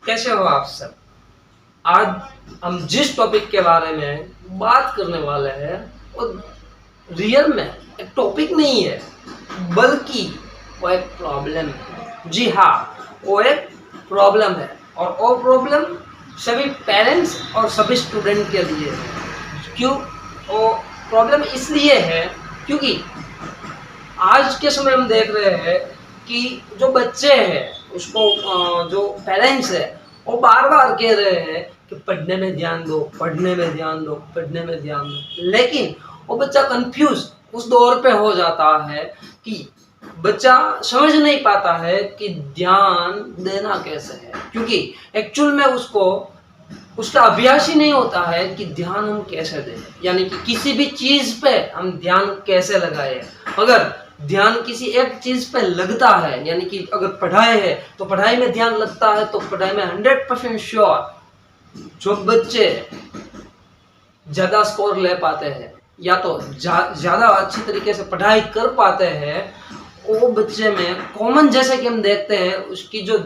कैसे हो आप सब। आज हम जिस टॉपिक के बारे में बात करने वाले हैं वो रियल में एक टॉपिक नहीं है, बल्कि वो एक प्रॉब्लम है। जी हाँ, वो एक प्रॉब्लम है और वो प्रॉब्लम सभी पेरेंट्स और सभी स्टूडेंट के लिए है। क्यों वो प्रॉब्लम इसलिए है क्योंकि आज के समय हम देख रहे हैं कि जो बच्चे हैं उसको जो पेरेंट्स है वो बार बार कह रहे हैं कि पढ़ने में ध्यान दो, पढ़ने में ध्यान दो, पढ़ने में ध्यान दो, लेकिन वो बच्चा कंफ्यूज उस दौर पे हो जाता है कि बच्चा समझ नहीं पाता है कि ध्यान देना कैसे है, क्योंकि एक्चुअल में उसको उसका अभ्यास ही नहीं होता है कि ध्यान हम कैसे दें, यानी कि किसी भी चीज पे हम ध्यान कैसे लगाए। अगर ध्यान किसी एक चीज पे लगता है, यानी कि अगर पढ़ाई है तो पढ़ाई में ध्यान लगता है, तो पढ़ाई में 100% श्योर जो बच्चे ज्यादा स्कोर ले पाते हैं या तो ज्यादा अच्छी तरीके से पढ़ाई कर पाते हैं, वो बच्चे में कॉमन जैसे कि हम देखते हैं उसकी जो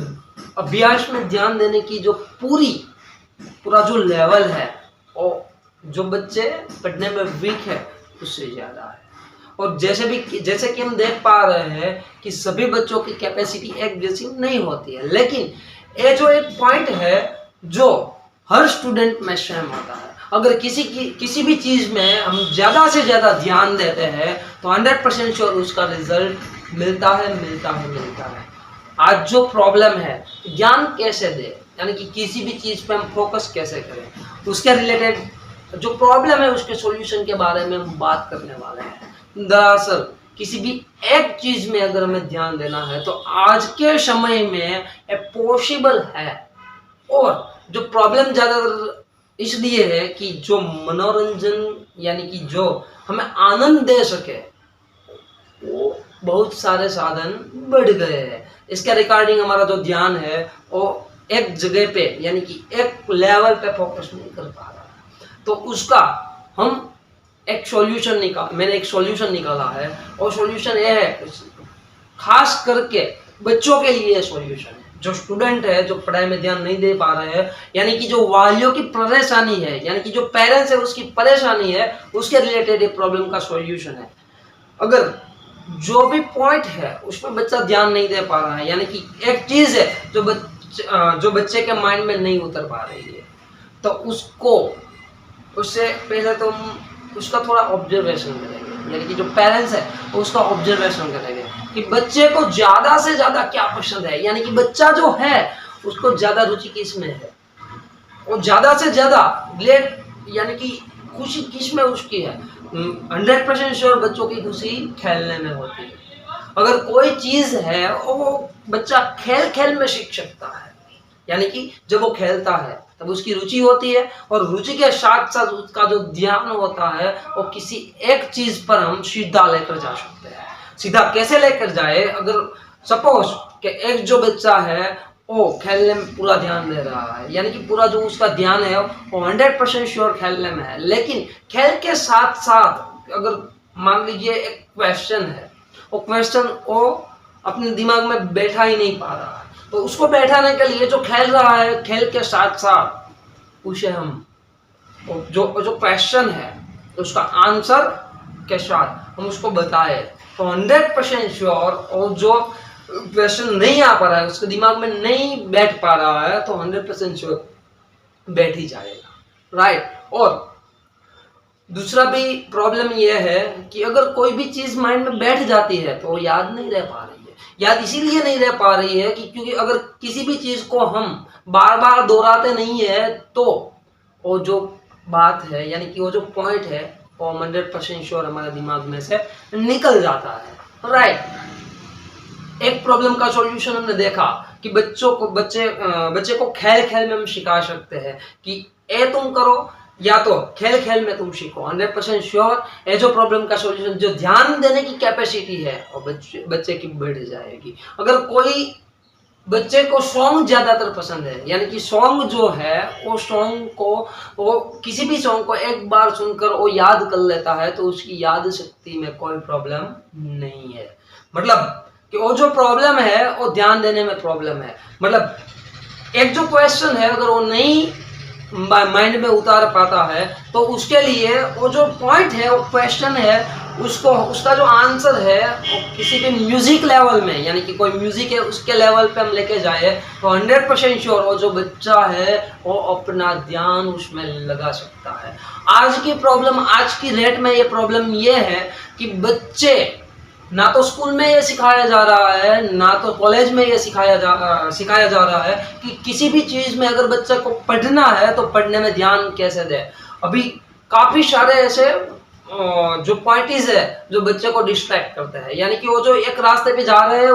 अभ्यास में ध्यान देने की जो पूरा जो लेवल है, और जो बच्चे पढ़ने में वीक है उससे ज्यादा है। और जैसे कि हम देख पा रहे हैं कि सभी बच्चों की कैपेसिटी एक जैसी नहीं होती है, लेकिन ये जो एक पॉइंट है जो हर स्टूडेंट में सेम होता है। अगर किसी भी चीज में हम ज्यादा से ज्यादा ध्यान देते हैं तो 100% श्योर उसका रिजल्ट मिलता है। आज जो प्रॉब्लम है ध्यान कैसे दे, यानी कि किसी भी चीज पे हम फोकस कैसे करें, उसके रिलेटेड जो प्रॉब्लम है उसके सॉल्यूशन के बारे में हम बात करने वाले हैं। दरअसल किसी भी एक चीज में अगर हमें ध्यान देना है तो आज के समय में ये पॉसिबल है। और जो प्रॉब्लम ज्यादातर इसलिए है कि जो मनोरंजन यानी कि जो हमें आनंद दे सके वो बहुत सारे साधन बढ़ गए हैं। इसके रिगार्डिंग हमारा जो ध्यान है वो एक जगह पे यानी कि एक लेवल पे फोकस नहीं कर पा रहा, तो उसका हम मैंने एक सॉल्यूशन निकाला है। और सॉल्यूशन ये है, खास करके बच्चों के लिए सॉल्यूशन है। जो स्टूडेंट है जो पढ़ाई में ध्यान नहीं दे पा रहे हैं, यानी कि जो वालियों की परेशानी है, यानी कि जो पेरेंट्स है उसकी परेशानी है, उसके रिलेटेड ये प्रॉब्लम का सॉल्यूशन है। अगर जो भी पॉइंट है उसमें बच्चा ध्यान नहीं दे पा रहा है, यानी कि एक चीज है जो बच्चे के माइंड में नहीं उतर पा रही है, तो उससे पहले तो हम उसका थोड़ा ऑब्जर्वेशन करेंगे, यानी कि जो पेरेंट्स है उसका ऑब्जर्वेशन करेंगे कि बच्चे को ज्यादा से ज्यादा क्या पसंद है, यानी कि बच्चा जो है उसको ज्यादा रुचि किस में है, और ज्यादा से ज्यादा ग्लेड यानी कि खुशी किस में उसकी है। 100% श्योर बच्चों की खुशी खेलने में होती है। अगर कोई चीज है वो बच्चा खेल में सीख सकता है, यानी कि जब वो खेलता है तब उसकी रुचि होती है, और रुचि के साथ साथ उसका जो ध्यान होता है वो किसी एक चीज पर हम सीधा लेकर जा सकते हैं। सीधा कैसे लेकर जाए, अगर सपोज कि एक जो बच्चा है वो खेलने में पूरा ध्यान दे रहा है, यानी कि पूरा जो उसका ध्यान है वो 100% श्योर खेलने में है, लेकिन खेल के साथ साथ अगर मान लीजिए एक क्वेश्चन है, वो क्वेश्चन वो अपने दिमाग में बैठा ही नहीं पा रहा है, तो उसको बैठाने के लिए जो खेल रहा है खेल के साथ साथ उसे हम जो क्वेश्चन है उसका आंसर के साथ हम उसको बताए तो 100% श्योर, और जो क्वेश्चन नहीं आ पा रहा है उसके दिमाग में नहीं बैठ पा रहा है तो 100% श्योर बैठ ही जाएगा, राइट। और दूसरा भी प्रॉब्लम यह है कि अगर कोई भी चीज माइंड में बैठ जाती है तो वो याद नहीं रह पा रही है। याद इसीलिए नहीं रह पा रही है कि क्योंकि अगर किसी भी चीज को हम बार बार दोहराते नहीं है तो वो जो बात है यानी कि वो जो पॉइंट है वो 100% श्योर हमारे दिमाग में से निकल जाता है, राइट। एक प्रॉब्लम का सॉल्यूशन हमने देखा कि बच्चे को खेल में हम सिखा सकते हैं कि ए तुम करो या तो खेल में तुम सीखो। 100% श्योर ये जो प्रॉब्लम का सॉल्यूशन, जो ध्यान देने की कैपेसिटी है और बच्चे की बढ़ जाएगी। अगर कोई बच्चे को सॉन्ग ज्यादातर पसंद है, यानी कि सॉन्ग जो है वो किसी भी सॉन्ग को एक बार सुनकर वो याद कर लेता है तो उसकी याद शक्ति में कोई प्रॉब्लम नहीं है। मतलब कि वो जो प्रॉब्लम है वो ध्यान देने में प्रॉब्लम है। मतलब एक जो क्वेश्चन है अगर वो नहीं माइंड में उतार पाता है तो उसके लिए वो जो पॉइंट है, वो क्वेश्चन है, उसको उसका जो आंसर है वो किसी भी म्यूजिक लेवल में, यानी कि कोई म्यूजिक है उसके लेवल पे हम लेके जाए तो 100% श्योर वो जो बच्चा है वो अपना ध्यान उसमें लगा सकता है। आज की प्रॉब्लम, आज की रेट में ये प्रॉब्लम ये है कि बच्चे ना तो स्कूल में ये सिखाया जा रहा है, ना तो कॉलेज में ये सिखाया जा रहा है कि किसी भी चीज़ में अगर बच्चे को पढ़ना है तो पढ़ने में ध्यान कैसे दे। अभी काफ़ी सारे ऐसे जो पॉइंट्स है जो बच्चे को डिस्ट्रैक्ट करते हैं, यानी कि वो जो एक रास्ते पे जा रहे हैं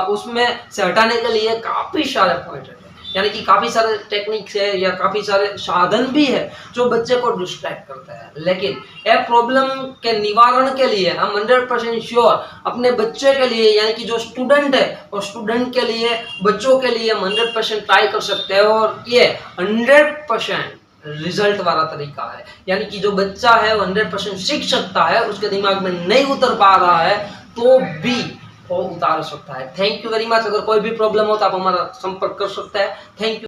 उसमें से हटाने के लिए काफ़ी सारे पॉइंट है, यानी कि काफ़ी सारे टेक्निक्स है या काफ़ी सारे साधन भी है जो बच्चे को डिस्ट्रैक्ट करते हैं। लेकिन यह प्रॉब्लम के निवारण के लिए हम 100% श्योर अपने बच्चे के लिए, यानी कि जो स्टूडेंट है और स्टूडेंट के लिए, बच्चों के लिए हम 100% ट्राई कर सकते हैं और ये 100% रिजल्ट वाला तरीका है। यानी कि जो बच्चा है वो 100% सीख सकता है, उसके दिमाग में नहीं उतर पा रहा है तो भी वो उतार सकता है। Thank you very much. अगर कोई भी प्रॉब्लम हो तो आप हमारा संपर्क कर सकते हैं। Thank you.